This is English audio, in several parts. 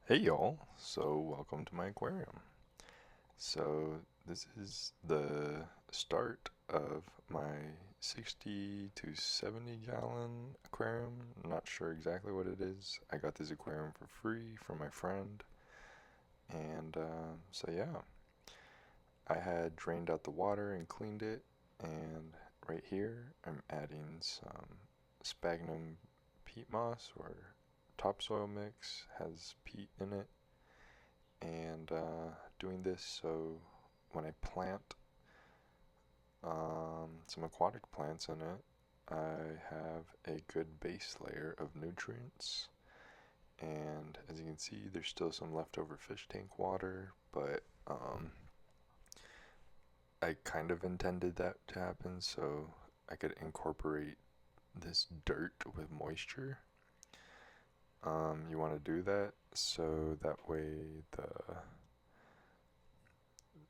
Hey y'all, so welcome to my aquarium. So this is the start of my 60 to 70 gallon aquarium. I'm not sure exactly what it is. I got this aquarium for free from my friend, and so yeah, I had drained out the water and cleaned it, and right here I'm adding some sphagnum peat moss or topsoil mix, has peat in it, and doing this so when I plant some aquatic plants in it, I have a good base layer of nutrients. And as you can see, there's still some leftover fish tank water, but I kind of intended that to happen so I could incorporate this dirt with moisture. You want to do that so that way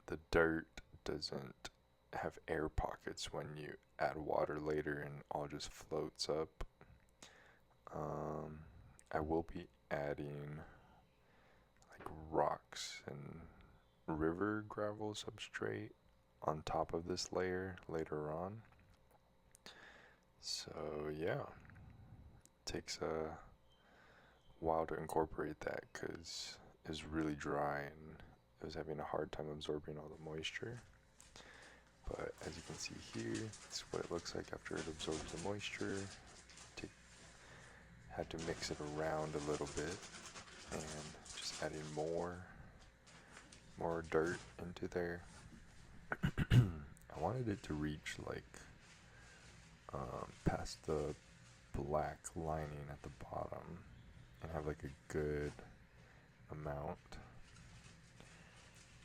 the dirt doesn't have air pockets when you add water later and all just floats up. Um, I will be adding like rocks and river gravel substrate on top of this layer later on. So yeah, it takes a while to incorporate that because it was really dry and it was having a hard time absorbing all the moisture. But as you can see here, this is what it looks like after it absorbs the moisture. Had to mix it around a little bit and just adding more dirt into there. I wanted it to reach like past the black lining at the bottom and have like a good amount.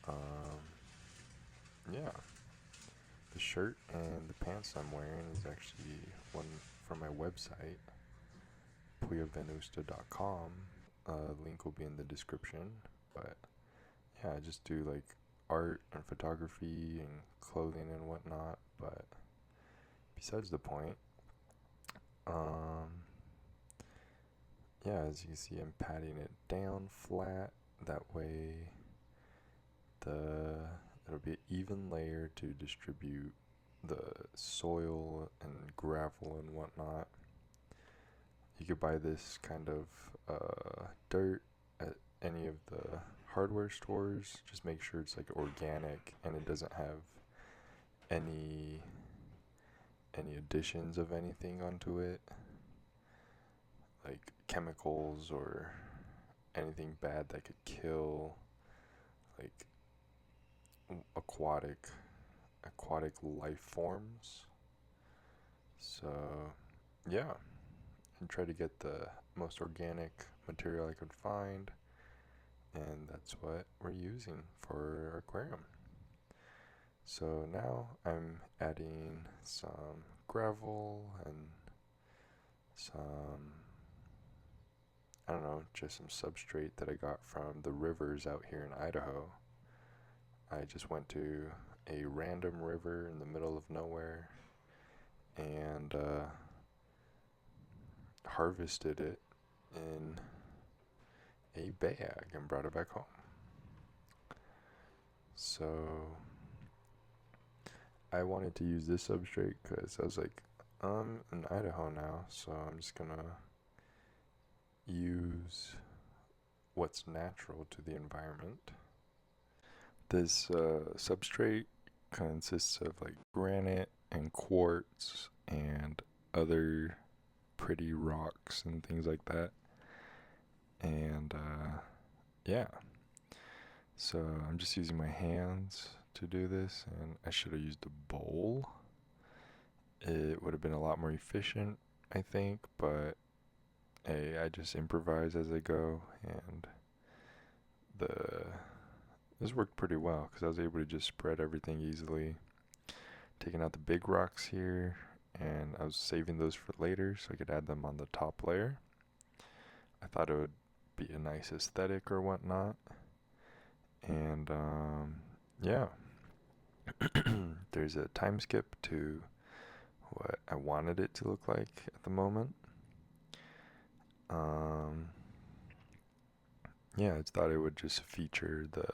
Um, yeah, the shirt and the pants I'm wearing is actually one from my website, puyavenusta.com. Link will be in the description. But yeah, I just do like art and photography and clothing and whatnot. But besides the point, um, yeah, as you can see, I'm patting it down flat. That way, the it'll be an even layer to distribute the soil and gravel and whatnot. You could buy this kind of dirt at any of the hardware stores. Just make sure it's like organic and it doesn't have any any additions of anything onto it, like chemicals or anything bad that could kill like aquatic life forms. So yeah, and try to get the most organic material I could find, and that's what we're using for our aquarium. So now I'm adding some gravel and some, I don't know, just some substrate that I got from the rivers out here in Idaho. I just went to a random river in the middle of nowhere and harvested it in a bag and brought it back home. So I wanted to use this substrate because I was like, I'm in Idaho now, so I'm just gonna use what's natural to the environment. This substrate consists of like granite and quartz and other pretty rocks and things like that. And yeah, so I'm just using my hands to do this, and I should have used a bowl. It would have been a lot more efficient, I think, but hey, I just improvise as I go, and the this worked pretty well because I was able to just spread everything easily, taking out the big rocks here, and I was saving those for later so I could add them on the top layer. I thought it would be a nice aesthetic or whatnot, and yeah, there's a time skip to what I wanted it to look like at the moment. Um, yeah, I thought it would just feature the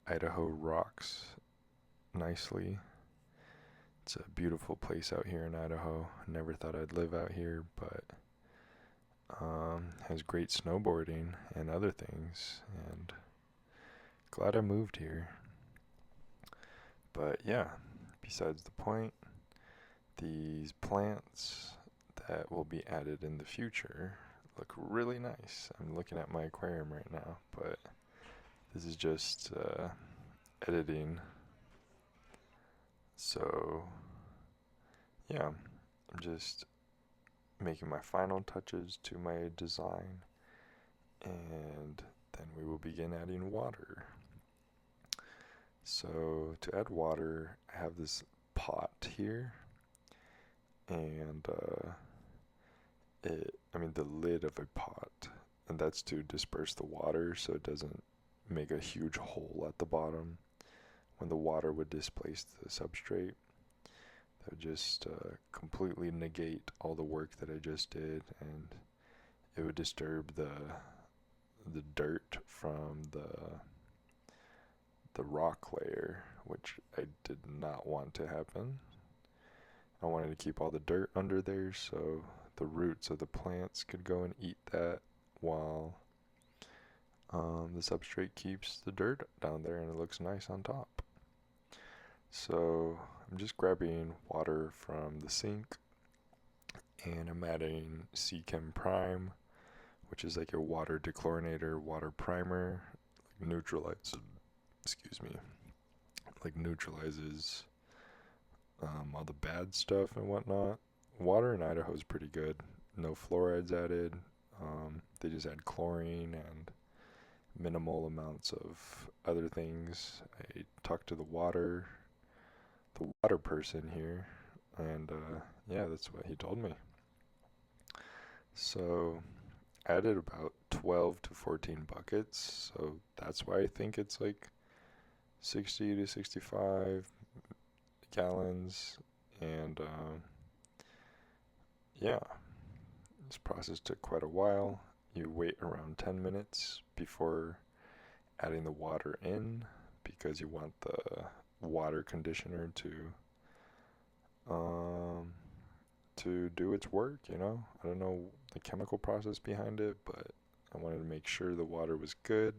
Idaho rocks nicely. It's a beautiful place out here in Idaho. Never thought I'd live out here, but has great snowboarding and other things, and glad I moved here. But yeah, besides the point, these plants that will be added in the future look really nice. I'm looking at my aquarium right now, but this is just editing. So yeah, I'm just making my final touches to my design, and then we will begin adding water. So to add water, I have this pot here, and the lid of a pot, and that's to disperse the water so it doesn't make a huge hole at the bottom when the water would displace the substrate. That would just completely negate all the work that I just did, and it would disturb the dirt from the rock layer, which I did not want to happen. I wanted to keep all the dirt under there so the roots of the plants could go and eat that while the substrate keeps the dirt down there and it looks nice on top. So I'm just grabbing water from the sink, and I'm adding Seachem Prime, which is like a water dechlorinator, water primer, neutralizes all the bad stuff and whatnot. Water in Idaho is pretty good. No fluorides added. They just add chlorine and minimal amounts of other things. I talked to the water person here, and yeah, that's what he told me. So I added about 12 to 14 buckets, so that's why I think it's like 60 to 65 gallons, and yeah, this process took quite a while. You wait around 10 minutes before adding the water in, because you want the water conditioner to do its work, you know? I don't know the chemical process behind it, but I wanted to make sure the water was good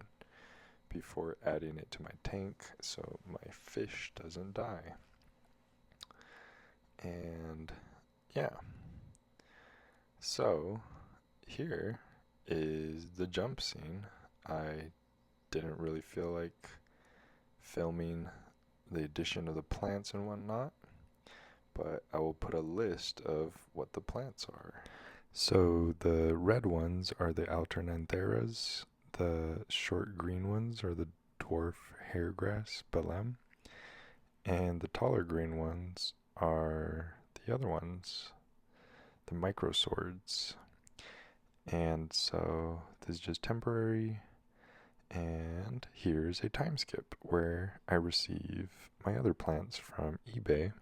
before adding it to my tank so my fish doesn't die. And yeah, so here is the jump scene. I didn't really feel like filming the addition of the plants and whatnot, but I will put a list of what the plants are. So the red ones are the Alternantheras, the short green ones are the Dwarf Hairgrass, Belem, and the taller green ones are the other ones, the microswords. And so this is just temporary, and here's a time skip where I receive my other plants from eBay.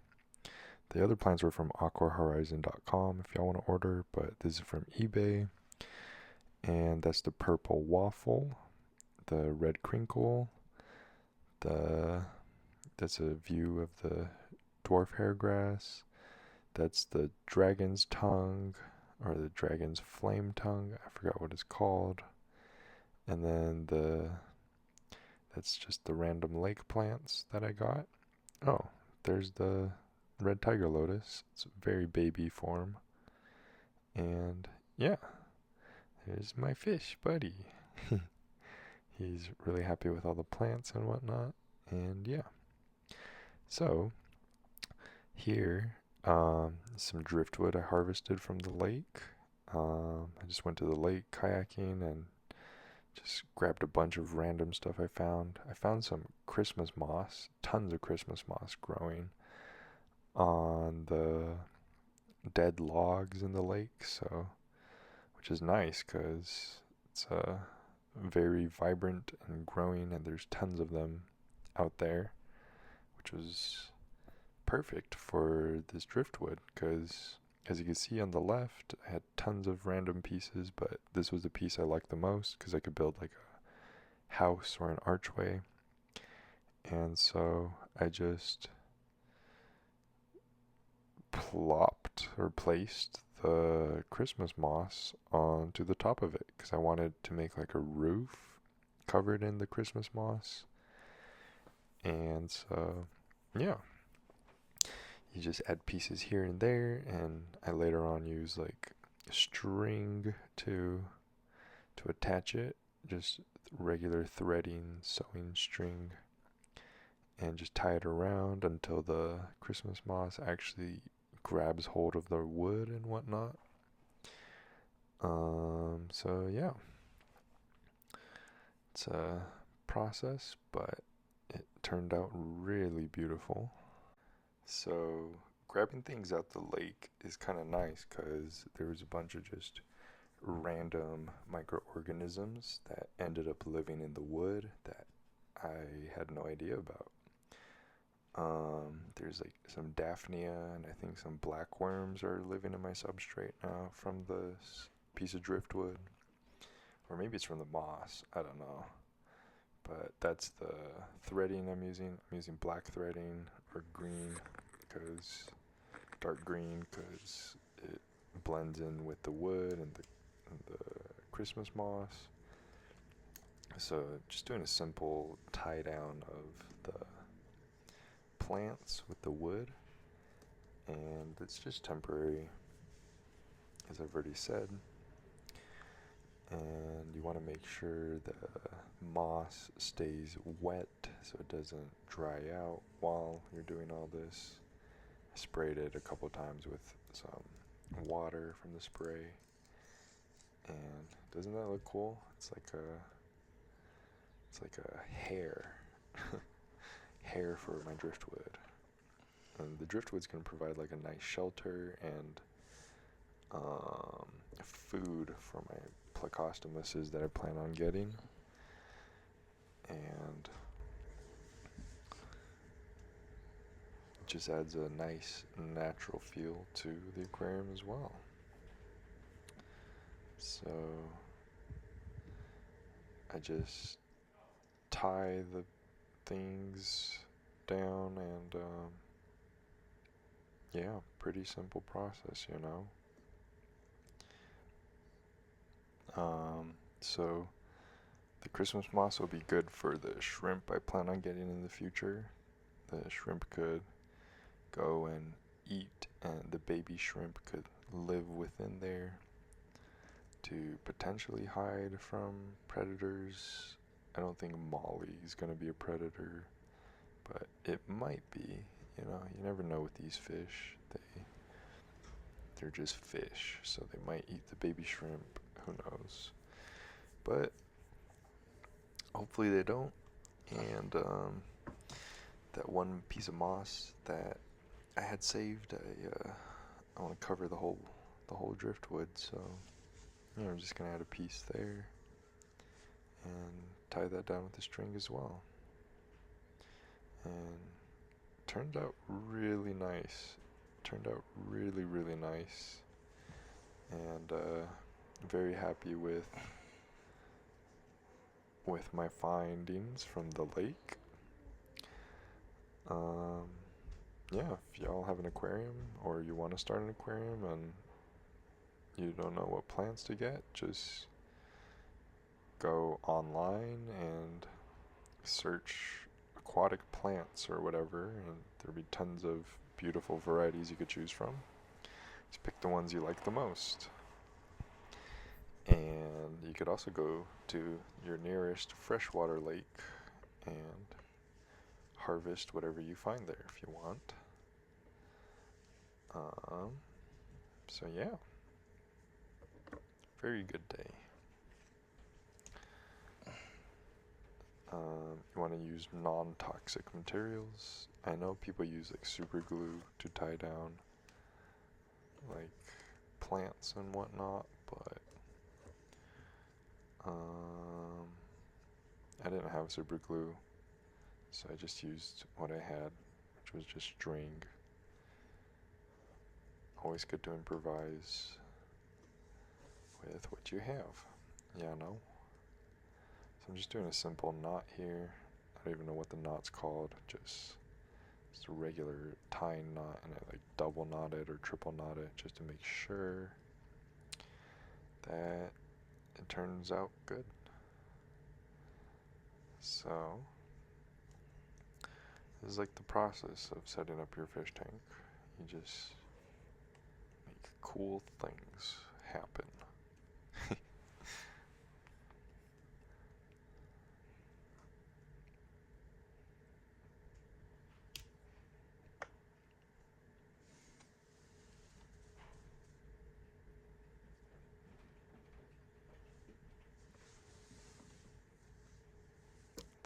The other plants were from aquahorizon.com if y'all want to order, but this is from eBay. And that's the purple Waffle, the red Krinkle, that's a view of the Dwarf Hairgrass. That's the dragon's tongue, or the dragon's flame tongue. I forgot what it's called. And then that's just the random lake plants that I got. Oh, there's the red Tiger Lotus. It's a very baby form. And yeah, there's my fish buddy. He's really happy with all the plants and whatnot. And yeah. So here, some driftwood I harvested from the lake. I just went to the lake kayaking and just grabbed a bunch of random stuff I found. I found some Christmas moss, tons of Christmas moss growing on the dead logs in the lake, so which is nice because it's very vibrant and growing, and there's tons of them out there, which was perfect for this driftwood because, as you can see on the left, I had tons of random pieces, but this was the piece I liked the most because I could build like a house or an archway. And so I just plopped or placed the Christmas moss onto the top of it because I wanted to make like a roof covered in the Christmas moss. And so, yeah, you just add pieces here and there, and I later on use like string to attach it, just regular threading sewing string, and just tie it around until the Christmas moss actually grabs hold of the wood and whatnot. So yeah, it's a process, but it turned out really beautiful. So grabbing things out the lake is kind of nice because there was a bunch of just random microorganisms that ended up living in the wood that I had no idea about. There's like some Daphnia and I think some black worms are living in my substrate now from this piece of driftwood. Or maybe it's from the moss, I don't know. But that's the threading I'm using. I'm using black threading or green, because dark green, because it blends in with the wood and the Christmas moss. So just doing a simple tie down of the plants with the wood, and it's just temporary, as I've already said. And you want to make sure the moss stays wet so it doesn't dry out while you're doing all this. I sprayed it a couple times with some water from the spray, and doesn't that look cool? It's like a hair hair for my driftwood. And the driftwood's going to provide like a nice shelter and food for my plecostomuses that I plan on getting. And it just adds a nice natural feel to the aquarium as well. So I just tie the things down, and yeah, pretty simple process, you know. So the Christmas moss will be good for the shrimp I plan on getting in the future. The shrimp could go and eat, and the baby shrimp could live within there to potentially hide from predators. I don't think Molly is going to be a predator, but it might be. You know, you never know with these fish. They're just fish, so they might eat the baby shrimp. Who knows? But hopefully they don't. And that one piece of moss that I had saved, I want to cover the whole driftwood. So you know, I'm just gonna add a piece there and tie that down with the string as well. And turned out really nice. Turned out really, really nice. And very happy with my findings from the lake. Yeah, if y'all have an aquarium or you want to start an aquarium and you don't know what plants to get, just go online and search aquatic plants or whatever, and there'll be tons of beautiful varieties you could choose from. Just pick the ones you like the most. And you could also go to your nearest freshwater lake and harvest whatever you find there if you want. So yeah, very good day. You want to use non-toxic materials. I know people use like super glue to tie down like plants and whatnot, but I didn't have super glue, so I just used what I had, which was just string. Always good to improvise with what you have, yeah, no? I'm just doing a simple knot here. I don't even know what the knot's called. Just a regular tying knot, and I like double knot it or triple knot it just to make sure that it turns out good. So this is like the process of setting up your fish tank. You just make cool things happen.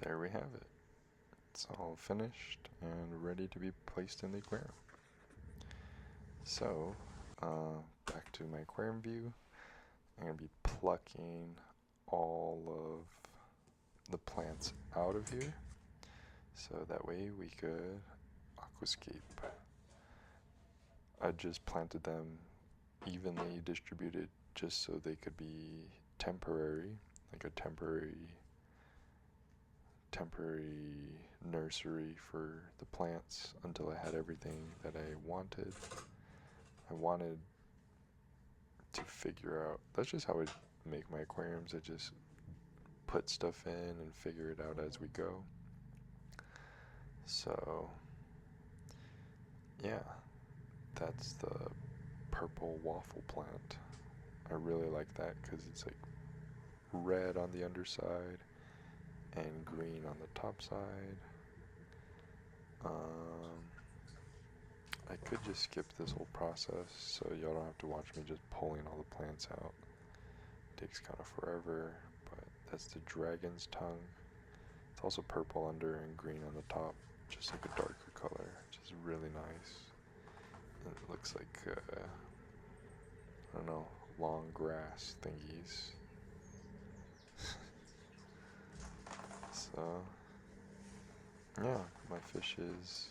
There we have it. It's all finished and ready to be placed in the aquarium. So, back to my aquarium view. I'm going to be plucking all of the plants out of here, so that way we could aquascape. I just planted them evenly distributed just so they could be temporary, like a temporary nursery for the plants until I had everything that I wanted. I wanted to figure out, that's just how I make my aquariums. I just put stuff in and figure it out as we go. So yeah, that's the purple waffle plant. I really like that because it's like red on the underside and green on the top side. I could just skip this whole process so y'all don't have to watch me just pulling all the plants out. It takes kind of forever, but that's the dragon's tongue. It's also purple under and green on the top, just like a darker color, which is really nice. And it looks like, I don't know, long grass thingies. So, yeah, my fish is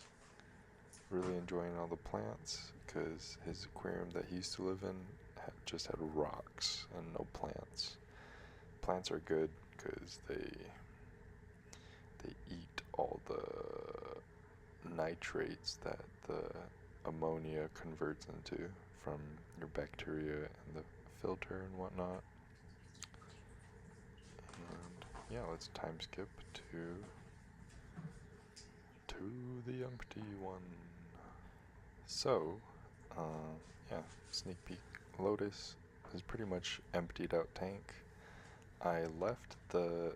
really enjoying all the plants because his aquarium that he used to live in just had rocks and no plants. Plants are good because they eat all the nitrates that the ammonia converts into from your bacteria and the filter and whatnot. And yeah, let's time skip to the empty one. So, yeah, sneak peek. Lotus is pretty much emptied out tank. I left the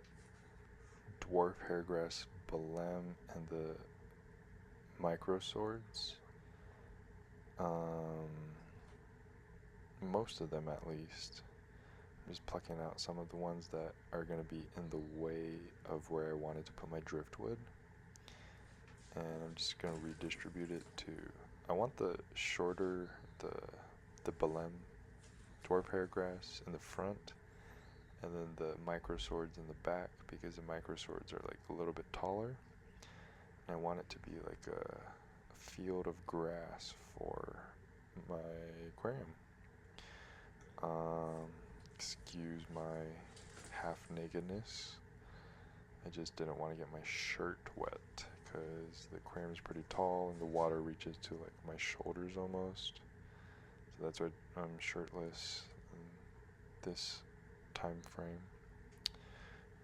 Dwarf Hairgrass, Belem, and the micro swords. Most of them at least. I'm just plucking out some of the ones that are going to be in the way of where I wanted to put my driftwood. And I'm just going to redistribute it to, I want the shorter, the Belem Dwarf Hairgrass in the front, and then the micro swords in the back, because the micro swords are like a little bit taller. And I want it to be like a field of grass for my aquarium. Excuse my half-nakedness. I just didn't want to get my shirt wet because the aquarium is pretty tall and the water reaches to like my shoulders almost. So that's why I'm shirtless in this time frame.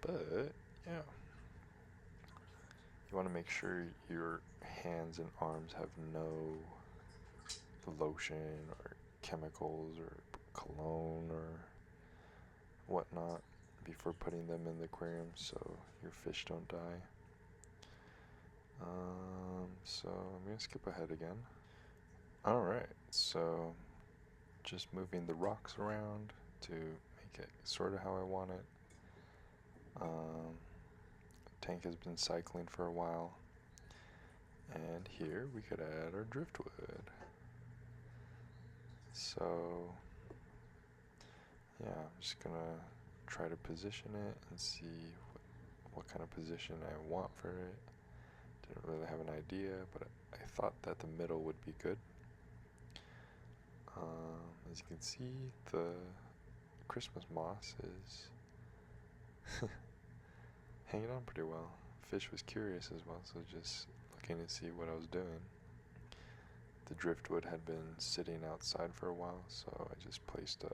But yeah, you want to make sure your hands and arms have no lotion or chemicals or cologne or whatnot before putting them in the aquarium so your fish don't die. So I'm going to skip ahead again. Alright, so just moving the rocks around to make it sort of how I want it. Tank has been cycling for a while. And here we could add our driftwood. So yeah, I'm just gonna try to position it and see what kind of position I want for it. Didn't really have an idea, but I thought that the middle would be good. As you can see, the Christmas moss is hanging on pretty well. Fish was curious as well, so just looking to see what I was doing. The driftwood had been sitting outside for a while, so I just placed a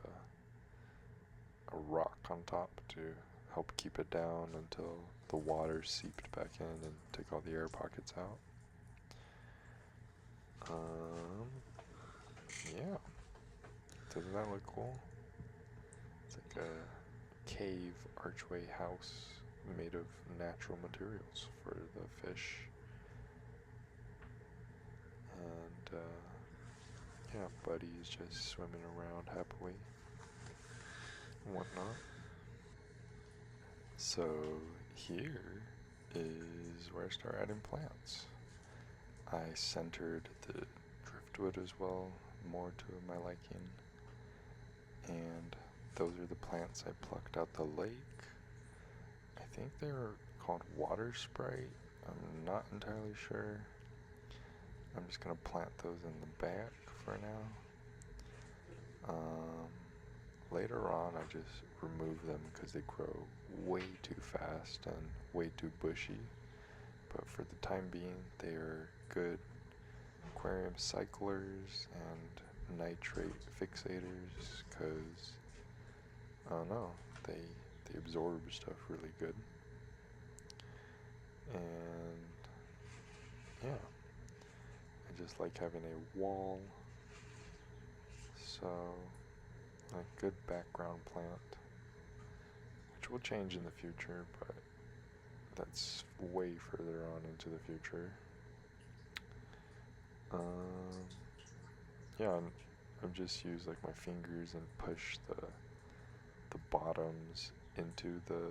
rock on top to help keep it down until the water seeped back in and took all the air pockets out. Yeah. Doesn't that look cool? It's like a cave archway house made of natural materials for the fish. And yeah, Buddy is just swimming around happily and whatnot. So here is where I start adding plants. I centered the driftwood as well, more to my liking. And those are the plants I plucked out the lake. I think they're called water sprite. I'm not entirely sure. I'm just gonna plant those in the back for now. Later on, I just remove them because they grow way too fast and way too bushy. But for the time being, they are good aquarium cyclers and nitrate fixators because, I don't know, they absorb stuff really good. And yeah, I just like having a wall, so a good background plant, which will change in the future, but that's way further on into the future. Yeah, I've just used like my fingers and push the bottoms into the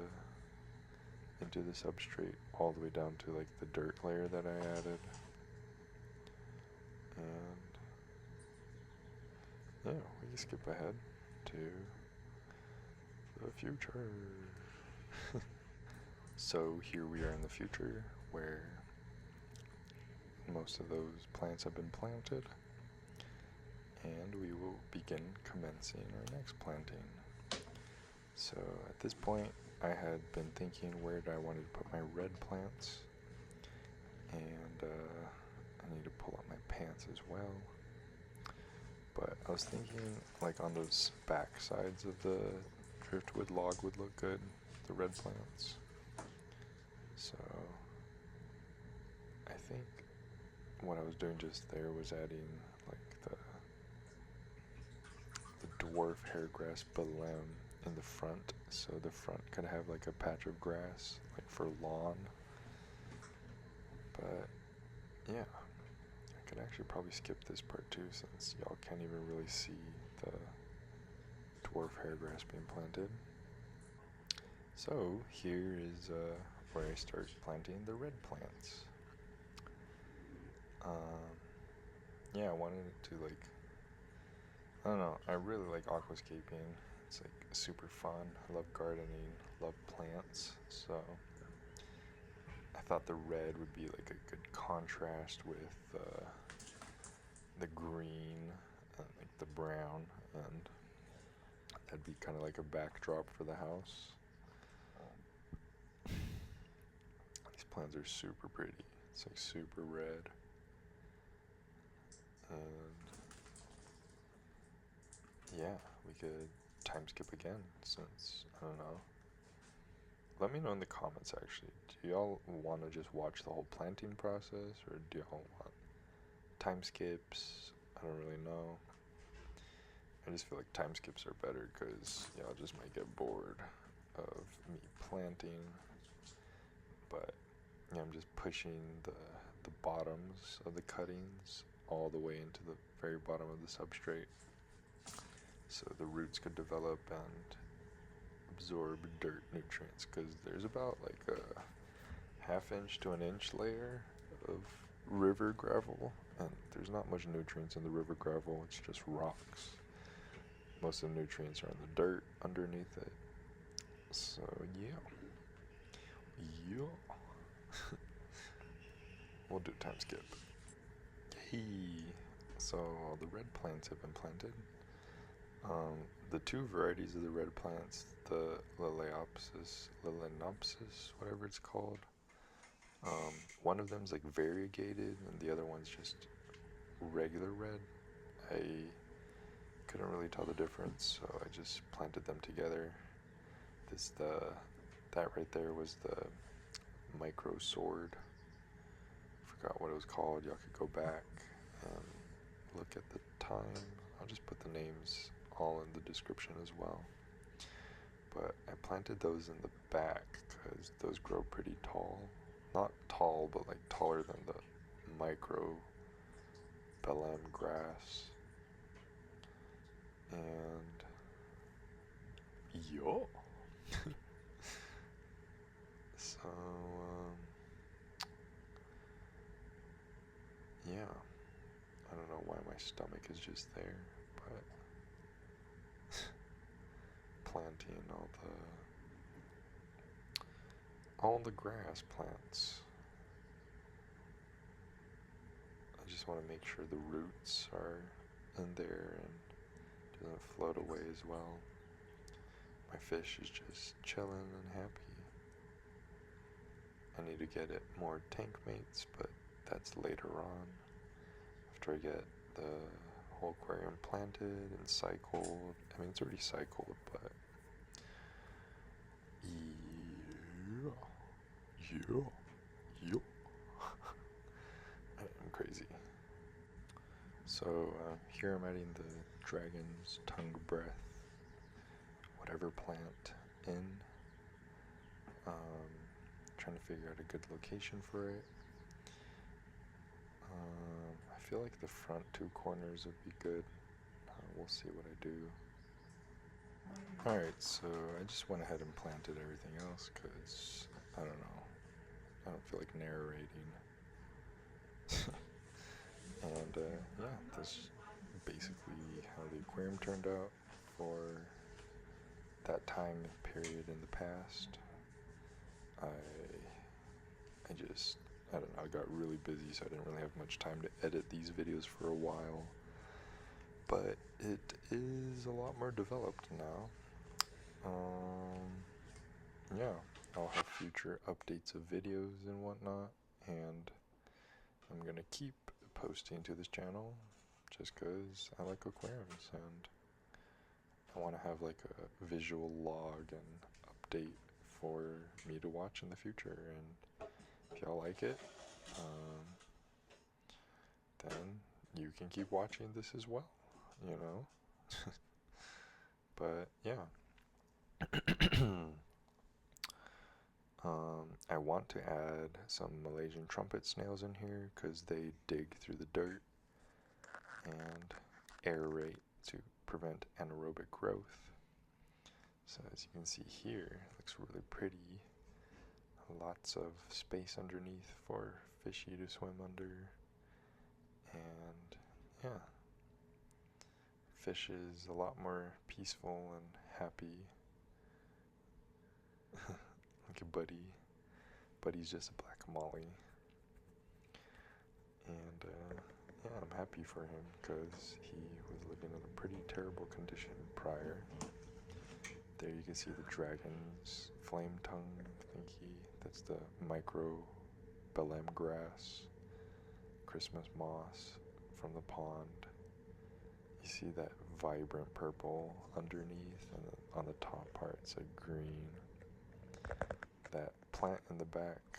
substrate all the way down to like the dirt layer that I added. And yeah, we can skip ahead to the future. So here we are in the future where most of those plants have been planted, and we will begin commencing our next planting. So at this point, I had been thinking where I wanted to put my red plants, and I need to pull up my pants as well. But I was thinking like on those back sides of the driftwood log would look good, the red plants. So I think what I was doing just there was adding like the dwarf hairgrass Belem in the front, so the front could have like a patch of grass like for lawn. But yeah, I could actually probably skip this part too, since y'all can't even really see the dwarf hairgrass being planted. So here is where I start planting the red plants. Yeah, I wanted it to like, I don't know, I really like aquascaping. It's like super fun. I love gardening, love plants, so I thought the red would be like a good contrast with the green and like the brown, and that'd be kind of like a backdrop for the house. These plants are super pretty. It's like super red. And yeah, we could time skip again since, I don't know. Let me know in the comments actually. Do y'all want to just watch the whole planting process, or do y'all want time skips? I don't really know. I just feel like time skips are better because y'all just might get bored of me planting. But yeah, I'm just pushing the bottoms of the cuttings all the way into the very bottom of the substrate, so the roots could develop and absorb dirt nutrients, because there's about like a ½ inch to an inch layer of river gravel, and there's not much nutrients in the river gravel. It's just rocks. Most of the nutrients are in the dirt underneath it. So yeah, we'll do time skip. Yay! So all the red plants have been planted. The two varieties of the red plants, the Lilaeopsis, whatever it's called, one of them's like variegated and the other one's just regular red. I couldn't really tell the difference, so I just planted them together. That right there was the micro sword. Forgot what it was called. Y'all could go back and look at the time. I'll just put the names all in the description as well. But I planted those in the back because those grow pretty tall. Not tall, but like taller than the micro Belem grass. And yo. So yeah, I don't know why my stomach is just there, but planting all the grass plants. I just want to make sure the roots are in there and doesn't float away as well. My fish is just chilling and happy. I need to get it more tank mates, but that's later on. After I get the whole aquarium planted and cycled. I mean, it's already cycled, but yeah. I'm crazy. So here I'm adding the dragon's tongue breath, whatever plant in. Trying to figure out a good location for it. I feel like the front two corners would be good. We'll see what I do. Alright, so I just went ahead and planted everything else because, I don't know, I don't feel like narrating. And yeah, that's basically how the aquarium turned out for that time period in the past. I don't know, I got really busy, so I didn't really have much time to edit these videos for a while. But it is a lot more developed now. Yeah, I'll have future updates of videos and whatnot, and I'm gonna keep posting to this channel just because I like aquariums and I want to have like a visual log and update for me to watch in the future. And if y'all like it, then you can keep watching this as well, you know. But yeah. I want to add some Malaysian trumpet snails in here because they dig through the dirt and aerate to prevent anaerobic growth. So as you can see here, it looks really pretty. Lots of space underneath for fishy to swim under. And yeah, fish is a lot more peaceful and happy. Look at Buddy. Buddy's just a black molly. And yeah, I'm happy for him because he was living in a pretty terrible condition prior. There you can see the dragon's flame tongue thingy. That's the micro Belem grass, Christmas moss from the pond. You see that vibrant purple underneath, and on the top part it's a green. That plant in the back,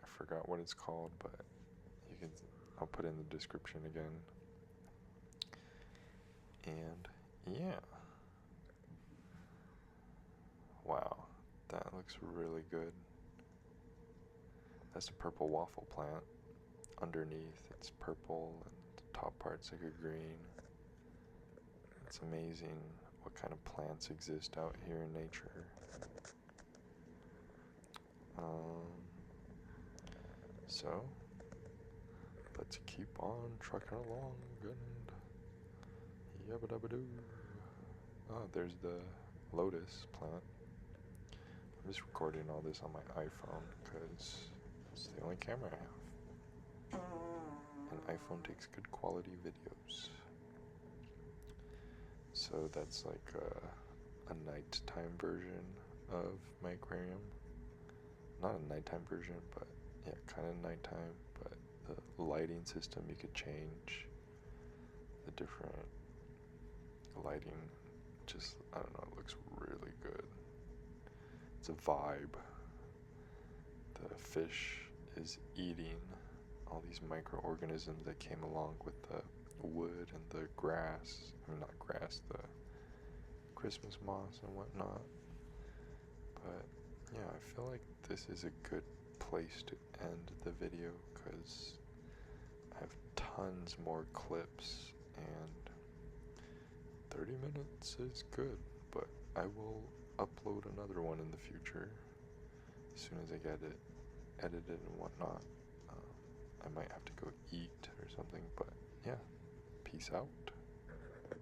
I forgot what it's called, but I'll put it in the description again. And yeah. Wow, that looks really good. That's a purple waffle plant. Underneath it's purple and the top part's like a green. It's amazing what kind of plants exist out here in nature. So let's keep on trucking along and yabba dabba doo. Oh, there's the lotus plant. I'm just recording all this on my iPhone because it's the only camera I have. And iPhone takes good quality videos. So that's like a nighttime version of my aquarium. Not a nighttime version, but yeah, kind of nighttime. But the lighting system, you could change the different lighting. Just, I don't know, it looks really good. It's a vibe. The fish is eating all these microorganisms that came along with the wood and the grass. I mean, not grass, the Christmas moss and whatnot. But yeah, I feel like this is a good place to end the video because I have tons more clips and 30 minutes is good, but I will upload another one in the future as soon as I get it edited and whatnot. I might have to go eat or something, but yeah, peace out.